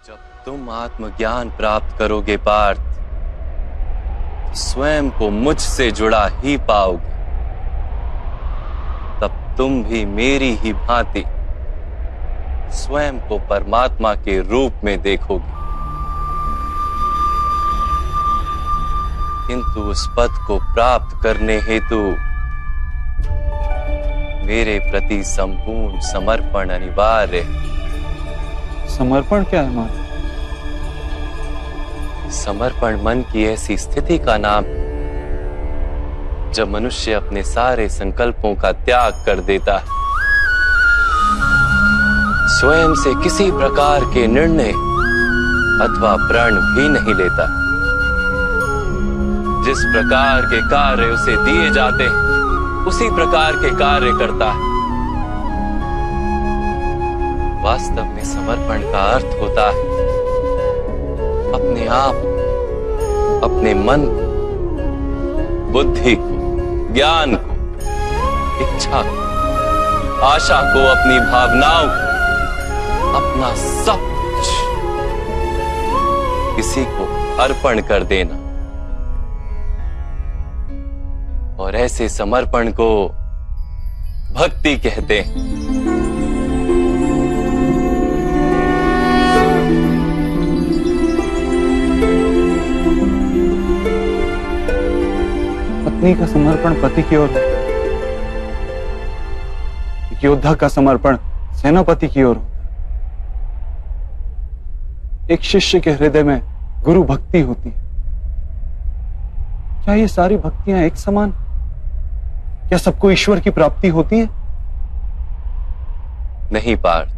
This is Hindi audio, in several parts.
जब तुम आत्मज्ञान प्राप्त करोगे पार्थ, स्वयं को मुझसे जुड़ा ही पाओगे। तब तुम भी मेरी ही भांति स्वयं को परमात्मा के रूप में देखोगे। किंतु उस पद को प्राप्त करने हेतु मेरे प्रति संपूर्ण समर्पण अनिवार्य है। समर्पण क्या है मां? समर्पण मन की ऐसी स्थिति का नाम है जब मनुष्य अपने सारे संकल्पों का त्याग कर देता है, स्वयं से किसी प्रकार के निर्णय अथवा प्रण भी नहीं लेता। जिस प्रकार के कार्य उसे दिए जाते हैं उसी प्रकार के कार्य करता है। वास्तव में समर्पण का अर्थ होता है अपने आप, अपने मन को, बुद्धि को, ज्ञान को, इच्छा को, आशा को, अपनी भावनाओं को, अपना सब कुछ किसी को अर्पण कर देना। और ऐसे समर्पण को भक्ति कहते हैं। पत्नी का समर्पण पति की ओर, एक योद्धा का समर्पण सेनापति की ओर होता है। एक शिष्य के हृदय में गुरु भक्ति होती है। क्या ये सारी भक्तियां एक समान? क्या सबको ईश्वर की प्राप्ति होती है? नहीं पार्थ,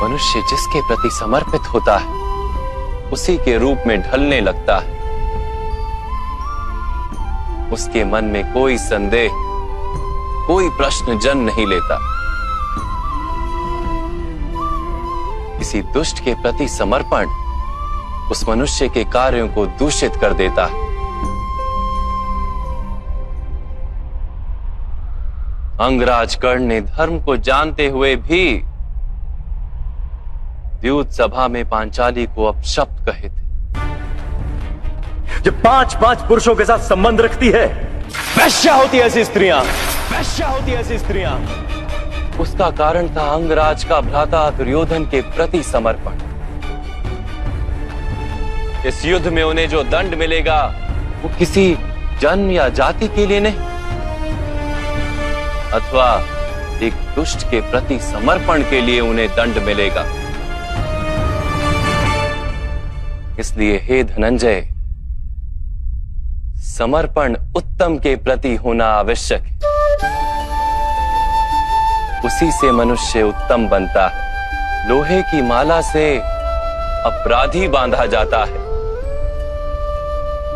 मनुष्य जिसके प्रति समर्पित होता है उसी के रूप में ढलने लगता है। उसके मन में कोई संदेह, कोई प्रश्न जन्म नहीं लेता। किसी दुष्ट के प्रति समर्पण उस मनुष्य के कार्यों को दूषित कर देता है। अंगराज कर्ण ने धर्म को जानते हुए भी द्यूत सभा में पांचाली को अपशब्द कहे थे। जो 5-5 पुरुषों के साथ संबंध रखती है, वैश्या होती ऐसी स्त्रियां, वैश्या होती ऐसी स्त्रियां। उसका कारण था अंगराज का भ्राता दुर्योधन के प्रति समर्पण। इस युद्ध में उन्हें जो दंड मिलेगा वो किसी जन्म या जाति के लिए नहीं, अथवा एक दुष्ट के प्रति समर्पण के लिए उन्हें दंड मिलेगा। इसलिए हे धनंजय, समर्पण उत्तम के प्रति होना आवश्यक है। उसी से मनुष्य उत्तम बनता है। लोहे की माला से अपराधी बांधा जाता है,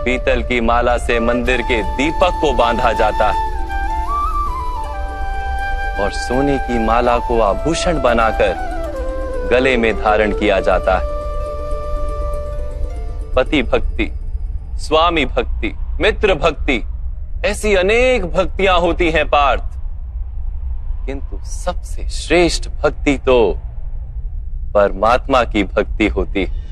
पीतल की माला से मंदिर के दीपक को बांधा जाता है, और सोने की माला को आभूषण बनाकर गले में धारण किया जाता है। पति भक्ति, स्वामी भक्ति, मित्र भक्ति, ऐसी अनेक भक्तियां होती हैं पार्थ, किंतु सबसे श्रेष्ठ भक्ति तो परमात्मा की भक्ति होती है।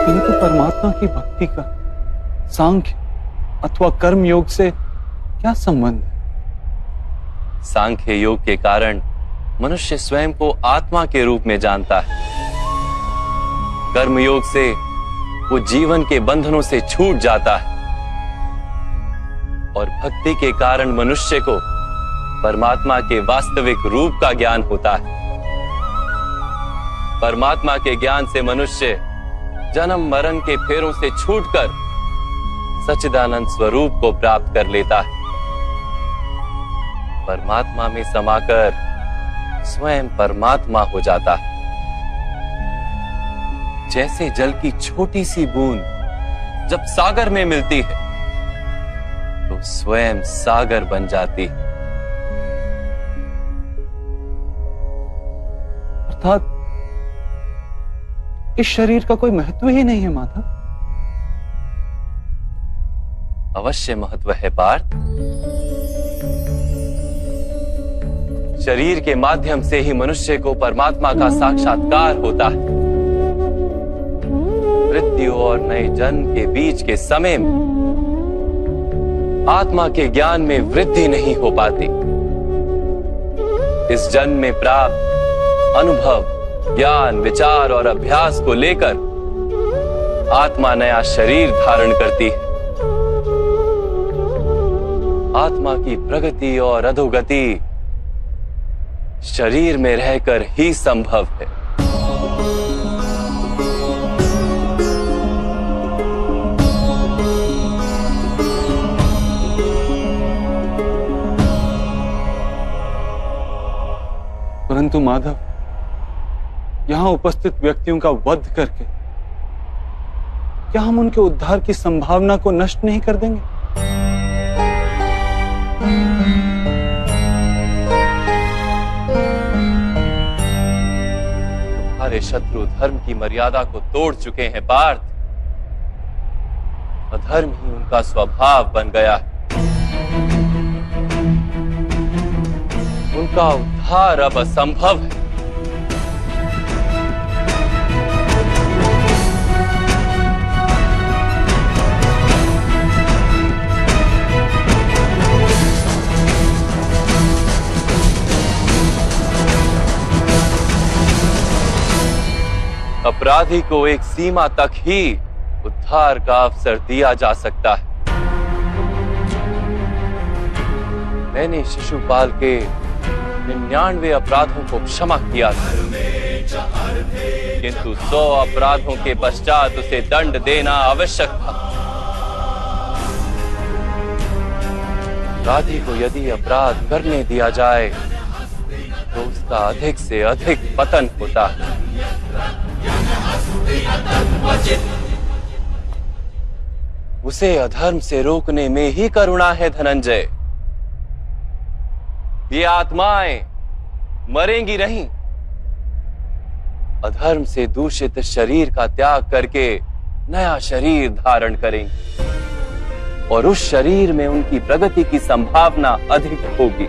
किंतु परमात्मा की भक्ति का सांख्य अथवा कर्म योग से क्या संबंध है? सांख्य योग के कारण मनुष्य स्वयं को आत्मा के रूप में जानता है। कर्म योग से वो जीवन के बंधनों से छूट जाता है, और भक्ति के कारण मनुष्य को परमात्मा के वास्तविक रूप का ज्ञान होता है। परमात्मा के ज्ञान से मनुष्य जन्म मरण के फेरों से छूटकर सच्चिदानंद स्वरूप को प्राप्त कर लेता है। परमात्मा में समाकर स्वयं परमात्मा हो जाता है। जैसे जल की छोटी सी बूंद जब सागर में मिलती है तो स्वयं सागर बन जाती है। अर्थात इस शरीर का कोई महत्व ही नहीं है माधव। अवश्य महत्व है पार्थ। शरीर के माध्यम से ही मनुष्य को परमात्मा का साक्षात्कार होता है। मृत्यु और नए जन्म के बीच के समय में आत्मा के ज्ञान में वृद्धि नहीं हो पाती। इस जन्म में प्राप्त अनुभव, ज्ञान, विचार और अभ्यास को लेकर आत्मा नया शरीर धारण करती है। आत्मा की प्रगति और अधोगति शरीर में रहकर ही संभव है। परंतु माधव, यहां उपस्थित व्यक्तियों का वध करके क्या हम उनके उद्धार की संभावना को नष्ट नहीं कर देंगे? तुम्हारे शत्रु धर्म की मर्यादा को तोड़ चुके हैं पार्थ। अधर्म ही उनका स्वभाव बन गया है। उनका उद्धार अब असंभव है। अपराधी को एक सीमा तक ही उद्धार का अवसर दिया जा सकता है। मैंने शिशुपाल के 99 अपराधों को क्षमा किया था, किंतु 100 अपराधों के पश्चात उसे दंड देना आवश्यक था। अपराधी को यदि अपराध करने दिया जाए तो उसका अधिक से अधिक पतन होता है। उसे अधर्म से रोकने में ही करुणा है धनंजय। ये आत्माएं मरेंगी नहीं। अधर्म से दूषित शरीर का त्याग करके नया शरीर धारण करेंगे और उस शरीर में उनकी प्रगति की संभावना अधिक होगी।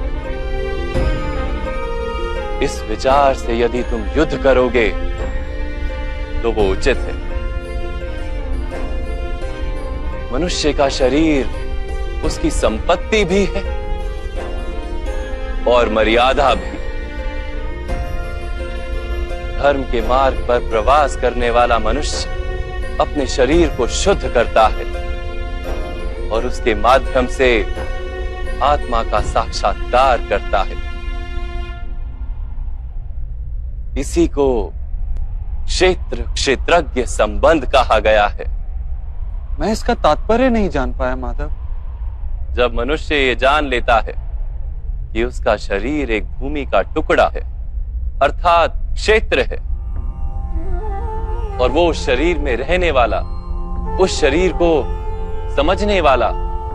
इस विचार से यदि तुम युद्ध करोगे तो वो उचित है। मनुष्य का शरीर उसकी संपत्ति भी है और मर्यादा भी। धर्म के मार्ग पर प्रवास करने वाला मनुष्य अपने शरीर को शुद्ध करता है और उसके माध्यम से आत्मा का साक्षात्कार करता है। इसी को क्षेत्रज्ञ संबंध कहा गया है। मैं इसका तात्पर्य नहीं जान पाया माधव। जब मनुष्य ये जान लेता है कि उसका शरीर एक भूमि का टुकड़ा है, अर्थात क्षेत्र है, और वो उस शरीर में रहने वाला, उस शरीर को समझने वाला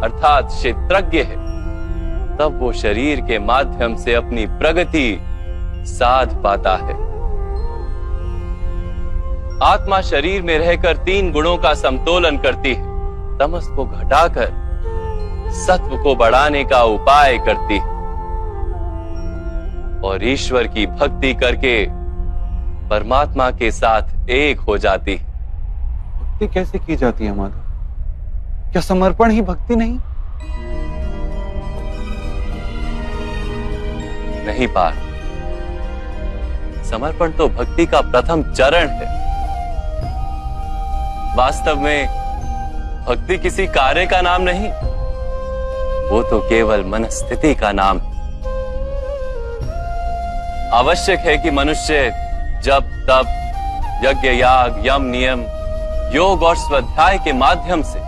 अर्थात क्षेत्रज्ञ है, तब वो शरीर के माध्यम से अपनी प्रगति साध पाता है। आत्मा शरीर में रहकर 3 गुणों का समतोलन करती है। तमस को घटाकर सत्व को बढ़ाने का उपाय करती है और ईश्वर की भक्ति करके परमात्मा के साथ एक हो जाती है। भक्ति कैसे की जाती है माधव? क्या समर्पण ही भक्ति नहीं? नहीं पार्थ, समर्पण तो भक्ति का प्रथम चरण है। वास्तव में भक्ति किसी कार्य का नाम नहीं, वो तो केवल मनस्थिति का नाम है। आवश्यक है कि मनुष्य जब तब यज्ञ, याग, यम, नियम, योग और स्वाध्याय के माध्यम से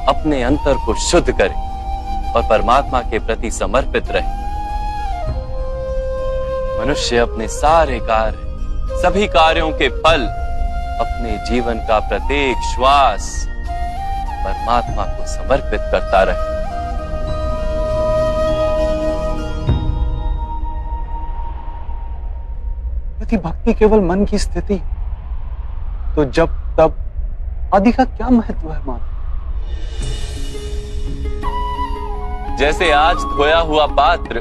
अपने अंतर को शुद्ध करे और परमात्मा के प्रति समर्पित रहे। मनुष्य अपने सारे कार्य, सभी कार्यों के फल, अपने जीवन का प्रत्येक श्वास परमात्मा को समर्पित करता रहे। यदि भक्ति केवल मन की स्थिति तो जब तब आदि का क्या महत्व है माधव? जैसे आज धोया हुआ पात्र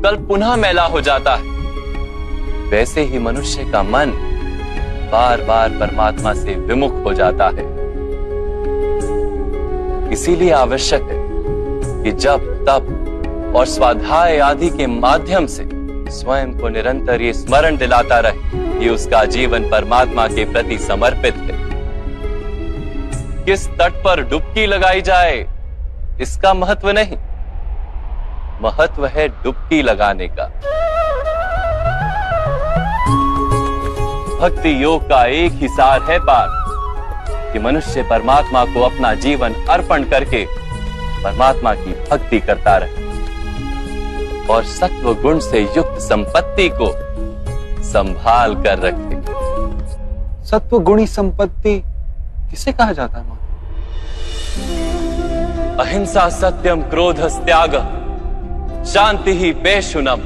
कल पुनः मैला हो जाता है, वैसे ही मनुष्य का मन बार बार परमात्मा से विमुख हो जाता है। इसीलिए आवश्यक है कि जब तप और स्वाध्याय आदि के माध्यम से स्वयं को निरंतर ये स्मरण दिलाता रहे कि उसका जीवन परमात्मा के प्रति समर्पित है। किस तट पर डुबकी लगाई जाए इसका महत्व नहीं, महत्व है डुबकी लगाने का। भक्ति योग का एक ही सार है पार्थ, कि मनुष्य परमात्मा को अपना जीवन अर्पण करके परमात्मा की भक्ति करता रहे और सत्व गुण से युक्त संपत्ति को संभाल कर रखे। सत्व गुणी संपत्ति किसे कहा जाता है मां? अहिंसा सत्यम क्रोध त्याग शांति ही पेशुनम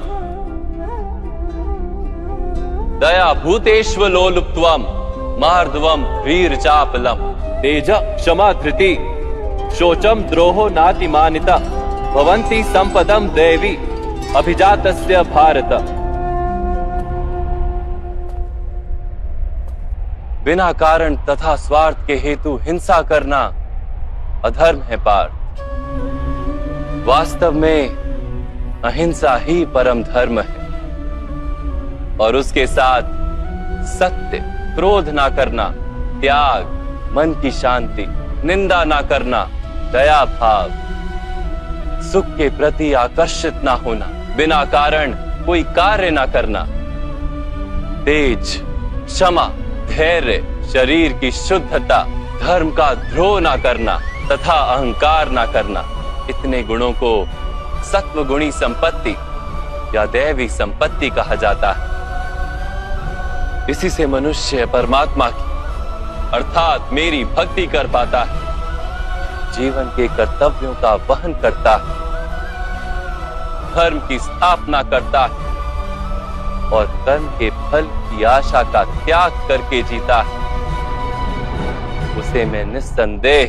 दया भूतेष्व लोलुप्त्वम मार्दवम वीर चापलम तेज क्षमा धृति शोचम द्रोहो नातिमानिता भवन्ति संपदम देवी अभिजातस्य भारत। बिना कारण तथा स्वार्थ के हेतु हिंसा करना अधर्म है पार्थ। वास्तव में अहिंसा ही परम धर्म है और उसके साथ सत्य, क्रोध ना करना, त्याग, मन की शांति, निंदा ना करना, दया भाव, सुख के प्रति आकर्षित ना होना, बिना कारण कोई कार्य ना करना, तेज, क्षमा, धैर्य, शरीर की शुद्धता, धर्म का द्रोह ना करना तथा अहंकार ना करना, इतने गुणों को सत्व गुणी संपत्ति या दैवी संपत्ति कहा जाता है। इसी से मनुष्य परमात्मा की अर्थात मेरी भक्ति कर पाता है, जीवन के कर्तव्यों का वहन करता है, धर्म की स्थापना करता है और कर्म के फल की आशा का त्याग करके जीता है। उसे मैं निस्संदेह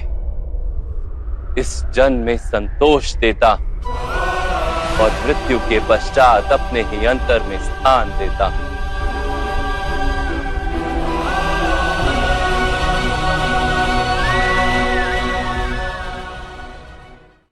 इस जन्म में संतोष देता हूं और मृत्यु के पश्चात अपने ही अंतर में स्थान देता हूं।